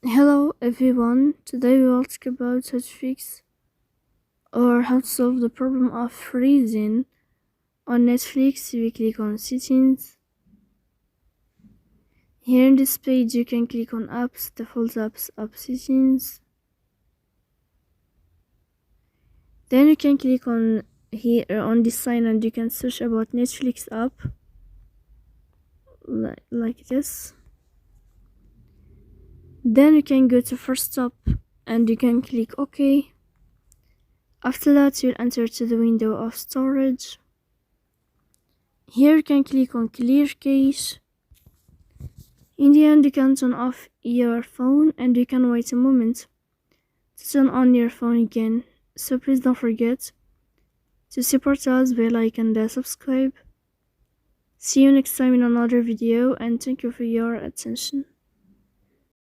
Hello everyone, today we will talk about how to fix or how to solve the problem of freezing on Netflix. We click on settings. Here in this page you can click on apps, default apps, app settings. Then you can click on here on this sign and you can search about Netflix app like this. Then you can go to first stop and you can click OK. After that you'll enter to the window of storage. Here you can click on clear cache. In the end you can turn off your phone and you can wait a moment to turn on your phone again. So please don't forget to support us by like and subscribe. See you next time in another video and thank you for your attention.